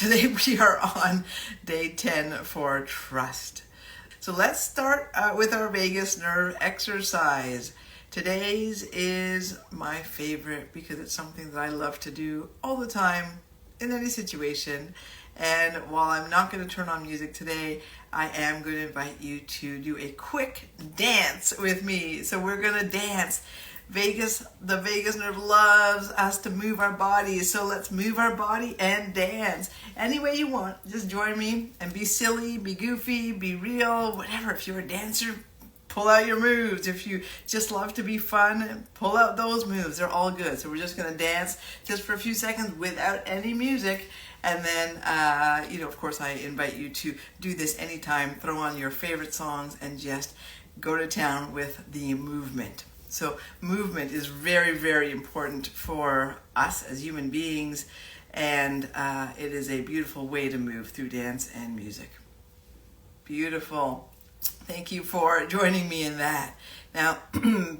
Today we are on day 10 for trust. So let's start with our vagus nerve exercise. Today's is my favorite because it's something that I love to do all the time in any situation. And while I'm not going to turn on music today, I am going to invite you to do a quick dance with me. So we're going to dance. The vagus nerve loves us to move our bodies, so let's move our body and dance. Any way you want, just join me and be silly, be goofy, be real, whatever. If you're a dancer, pull out your moves. If you just love to be fun, pull out those moves. They're all good. So we're just going to dance just for a few seconds without any music. And then, of course, I invite you to do this anytime. Throw on your favorite songs and just go to town with the movement. So movement is very, very important for us as human beings, and it is a beautiful way to move through dance and music. Beautiful. Thank you for joining me in that. Now,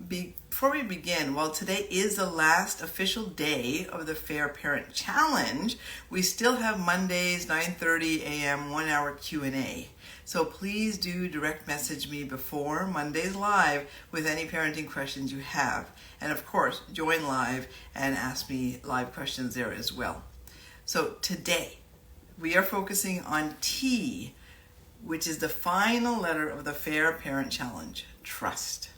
before we begin, while today is the last official day of the Fair Parent Challenge, we still have Mondays, 9:30 a.m., 1 hour Q&A. So please do direct message me before Monday's live with any parenting questions you have. And of course, join live and ask me live questions there as well. So today, we are focusing on T, which is the final letter of the Fair Parent Challenge, trust.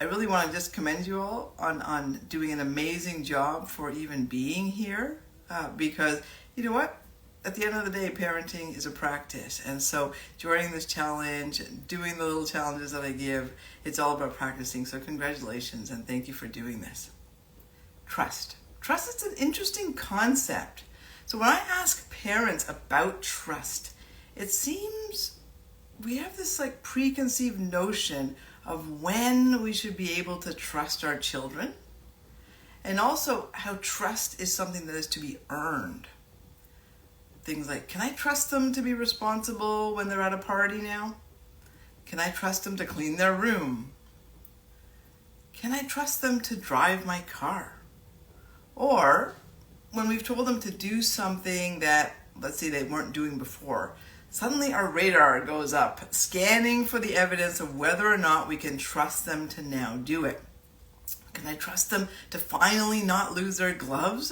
I really want to just commend you all on doing an amazing job for even being here because you know what? At the end of the day, parenting is a practice. And so joining this challenge, doing the little challenges that I give, it's all about practicing. So congratulations and thank you for doing this. Trust. Trust is an interesting concept. So when I ask parents about trust, it seems we have this preconceived notion of when we should be able to trust our children, and also how trust is something that is to be earned. Things like, can I trust them to be responsible when they're at a party now? Can I trust them to clean their room? Can I trust them to drive my car? Or when we've told them to do something that, let's say, they weren't doing before, suddenly our radar goes up, scanning for the evidence of whether or not we can trust them to now do it. Can I trust them to finally not lose their gloves?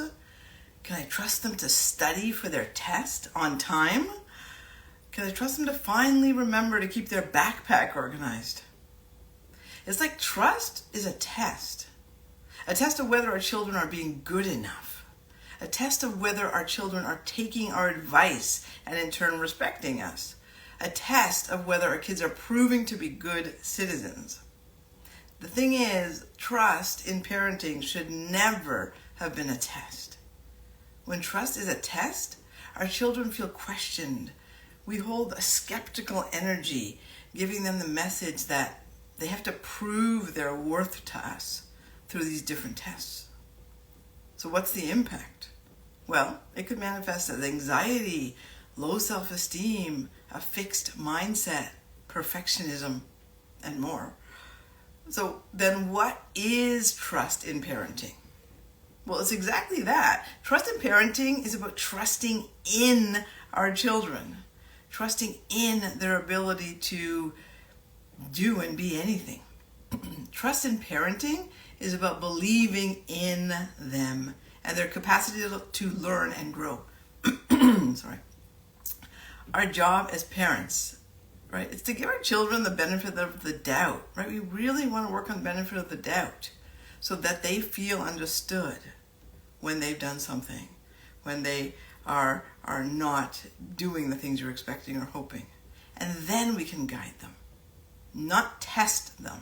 Can I trust them to study for their test on time? Can I trust them to finally remember to keep their backpack organized? It's like trust is a test of whether our children are being good enough, a test of whether our children are taking our advice and in turn respecting us, a test of whether our kids are proving to be good citizens. The thing is, trust in parenting should never have been a test. When trust is a test, our children feel questioned. We hold a skeptical energy, giving them the message that they have to prove their worth to us through these different tests. So what's the impact? Well, it could manifest as anxiety, low self-esteem, a fixed mindset, perfectionism, and more. So then what is trust in parenting? Well, it's exactly that. Trust in parenting is about trusting in our children, trusting in their ability to do and be anything. Trust in parenting is about believing in them and their capacity to learn and grow. Sorry. Our job as parents, right, is to give our children the benefit of the doubt, right? We really want to work on the benefit of the doubt, so that they feel understood when they've done something, when they are not doing the things you're expecting or hoping. And then we can guide them, not test them.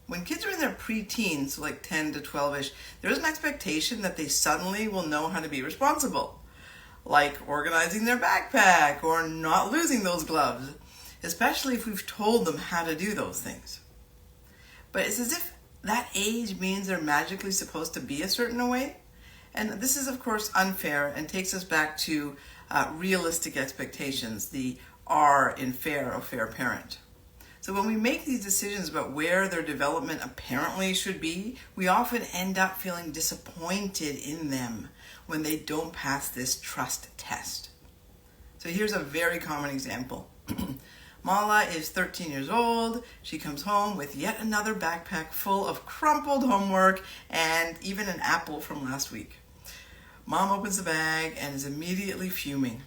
When kids are in their pre-teens, so 10 to 12-ish, there's an expectation that they suddenly will know how to be responsible, like organizing their backpack or not losing those gloves, especially if we've told them how to do those things. But it's as if that age means they're magically supposed to be a certain way. And this is, of course, unfair and takes us back to realistic expectations, the R in fair of fair parent. So when we make these decisions about where their development apparently should be, we often end up feeling disappointed in them. when they don't pass this trust test. So here's a very common example. Mala is 13 years old. She comes home with yet another backpack full of crumpled homework and even an apple from last week. Mom opens the bag and is immediately fuming.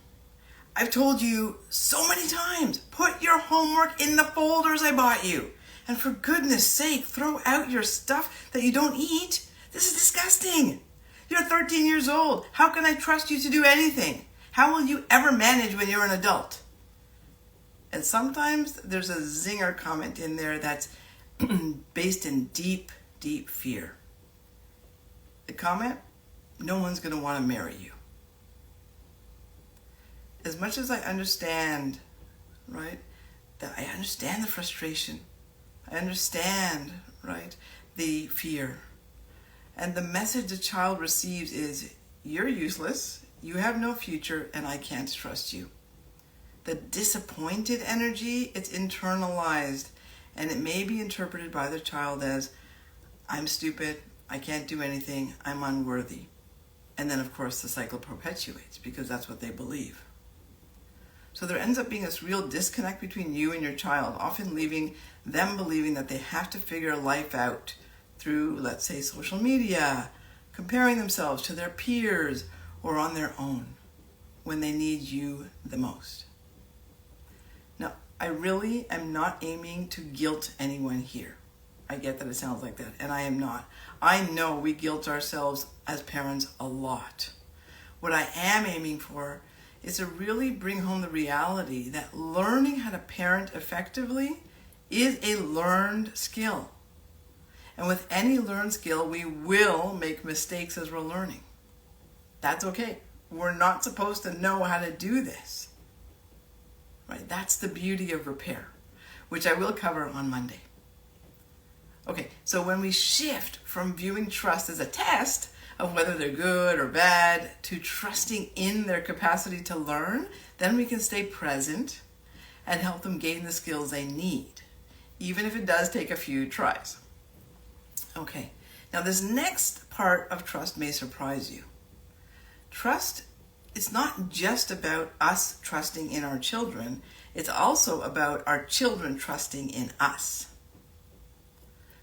I've told you so many times, put your homework in the folders I bought you. And for goodness sake, throw out your stuff that you don't eat. This is disgusting. You're 13 years old. How can I trust you to do anything? How will you ever manage when you're an adult? And sometimes there's a zinger comment in there that's based in deep, deep fear. The comment, no one's going to want to marry you. As much as I understand, right, that I understand the frustration, I understand, right, the fear. And the message the child receives is, you're useless, you have no future, and I can't trust you. The disappointed energy, it's internalized, and it may be interpreted by the child as, I'm stupid, I can't do anything, I'm unworthy. And then, of course, the cycle perpetuates because that's what they believe. So there ends up being this real disconnect between you and your child, often leaving them believing that they have to figure life out through, let's say, social media, comparing themselves to their peers, or on their own when they need you the most. Now, I really am not aiming to guilt anyone here. I get that it sounds like that, and I am not. I know we guilt ourselves as parents a lot. What I am aiming for is to really bring home the reality that learning how to parent effectively is a learned skill. And with any learned skill, we will make mistakes as we're learning. That's okay. We're not supposed to know how to do this. Right? That's the beauty of repair, which I will cover on Monday. Okay, so when we shift from viewing trust as a test of whether they're good or bad to trusting in their capacity to learn, then we can stay present and help them gain the skills they need, even if it does take a few tries. Okay, now this next part of trust may surprise you. Trust, it's not just about us trusting in our children, it's also about our children trusting in us.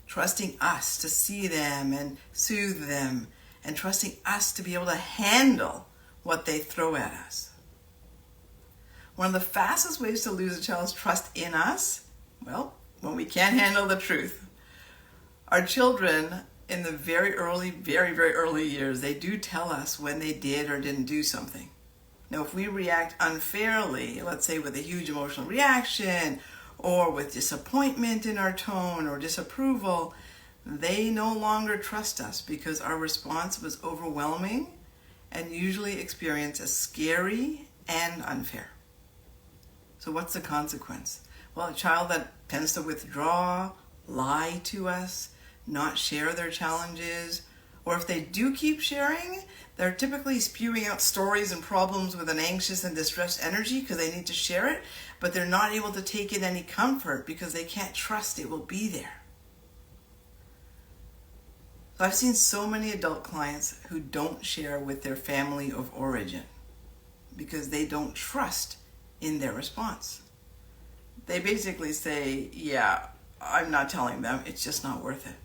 Trusting us to see them and soothe them, and trusting us to be able to handle what they throw at us. One of the fastest ways to lose a child's trust in us, well, when we can't handle the truth. Our children, in the very early years, they do tell us when they did or didn't do something. Now, if we react unfairly, let's say with a huge emotional reaction, or with disappointment in our tone or disapproval, they no longer trust us because our response was overwhelming and usually experienced as scary and unfair. So what's the consequence? Well, a child that tends to withdraw, lie to us, not share their challenges, or if they do keep sharing, they're typically spewing out stories and problems with an anxious and distressed energy because they need to share it, but they're not able to take in any comfort because they can't trust it will be there. So I've seen so many adult clients who don't share with their family of origin because they don't trust in their response. They basically say, yeah, I'm not telling them, it's just not worth it.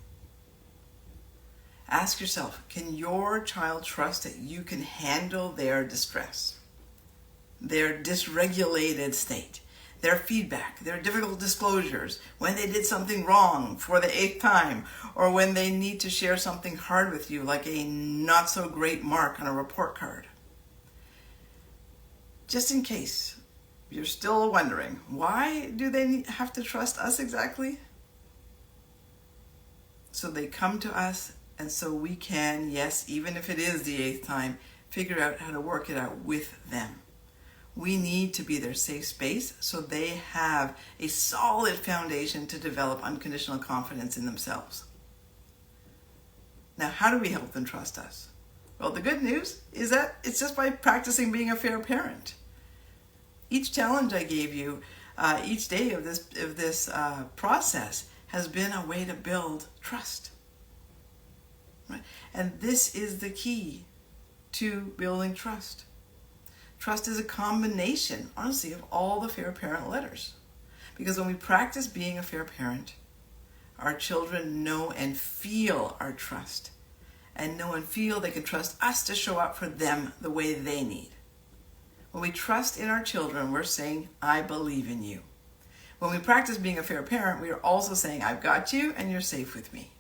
Ask yourself, can your child trust that you can handle their distress, their dysregulated state, their feedback, their difficult disclosures, when they did something wrong for the 8th time, or when they need to share something hard with you, like a not so great mark on a report card? Just in case you're still wondering, why do they have to trust us exactly? So they come to us, and so we can, yes, even if it is the 8th time, figure out how to work it out with them. We need to be their safe space so they have a solid foundation to develop unconditional confidence in themselves. Now, how do we help them trust us? Well, the good news is that it's just by practicing being a fair parent. Each challenge I gave you, each day of this process has been a way to build trust. Right? And this is the key to building trust. Trust is a combination, honestly, of all the fair parent letters. Because when we practice being a fair parent, our children know and feel our trust, and know and feel they can trust us to show up for them the way they need. When we trust in our children, we're saying, I believe in you. When we practice being a fair parent, we are also saying, I've got you and you're safe with me.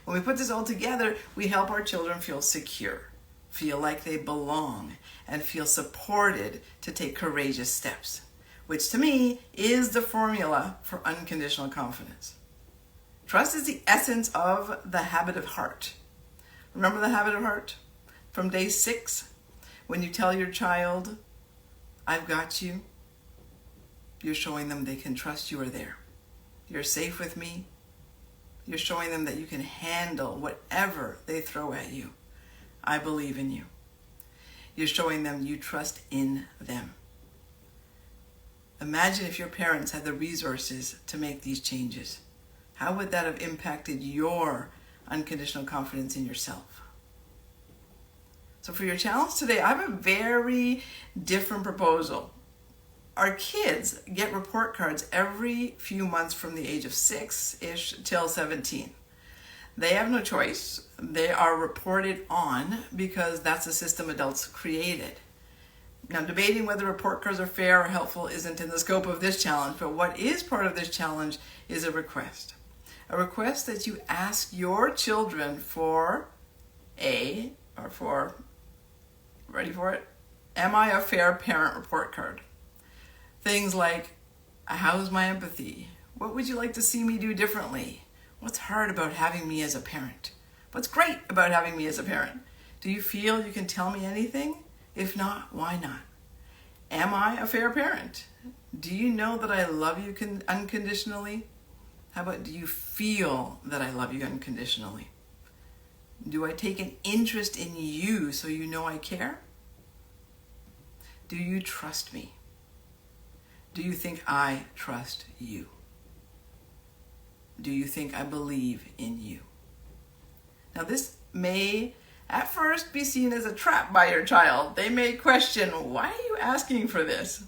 When we put this all together, we help our children feel secure, feel like they belong, and feel supported to take courageous steps, which to me is the formula for unconditional confidence. Trust is the essence of the habit of heart. Remember the habit of heart? From day 6, when you tell your child, I've got you, you're showing them they can trust you are there. You're safe with me. You're showing them that you can handle whatever they throw at you. I believe in you. You're showing them you trust in them. Imagine if your parents had the resources to make these changes. How would that have impacted your unconditional confidence in yourself? So for your challenge today, I have a very different proposal. Our kids get report cards every few months from the age of 6-ish till 17. They have no choice. They are reported on because that's the system adults created. Now, debating whether report cards are fair or helpful isn't in the scope of this challenge, but what is part of this challenge is a request. A request that you ask your children for ready for it? Am I a fair parent report card? Things like, how's my empathy? What would you like to see me do differently? What's hard about having me as a parent? What's great about having me as a parent? Do you feel you can tell me anything? If not, why not? Am I a fair parent? Do you know that I love you unconditionally? How about, do you feel that I love you unconditionally? Do I take an interest in you so you know I care? Do you trust me? Do you think I trust you? Do you think I believe in you? Now, this may at first be seen as a trap by your child. They may question, why are you asking for this?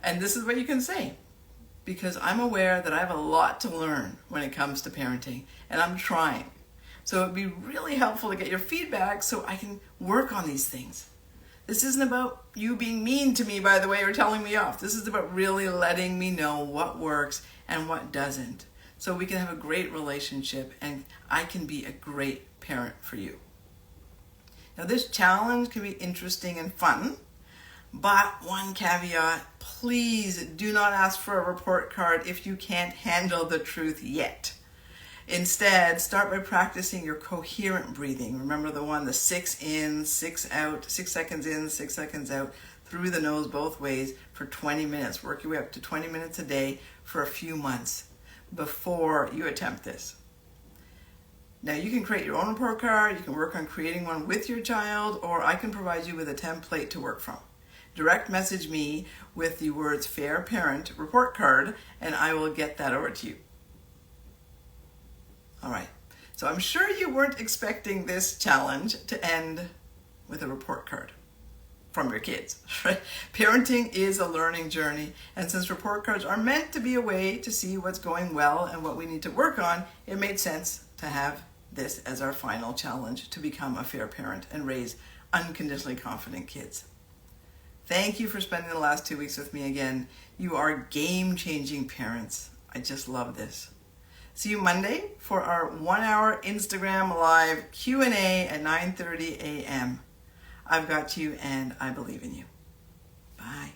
And this is what you can say. Because I'm aware that I have a lot to learn when it comes to parenting, and I'm trying. So it'd be really helpful to get your feedback so I can work on these things. This isn't about you being mean to me, by the way, or telling me off. This is about really letting me know what works and what doesn't, so we can have a great relationship and I can be a great parent for you. Now, this challenge can be interesting and fun, but one caveat, please do not ask for a report card if you can't handle the truth yet. Instead, start by practicing your coherent breathing. Remember the 6 in, 6 out, 6 seconds in, 6 seconds out, through the nose both ways for 20 minutes. Work your way up to 20 minutes a day for a few months before you attempt this. Now, you can create your own report card, you can work on creating one with your child, or I can provide you with a template to work from. Direct message me with the words Fair Parent Report Card, and I will get that over to you. All right, so I'm sure you weren't expecting this challenge to end with a report card from your kids, right? Parenting is a learning journey, and since report cards are meant to be a way to see what's going well and what we need to work on, it made sense to have this as our final challenge to become a fair parent and raise unconditionally confident kids. Thank you for spending the last 2 weeks with me again. You are game-changing parents. I just love this. See you Monday for our 1-hour Instagram Live Q&A at 9:30 a.m. I've got you and I believe in you. Bye.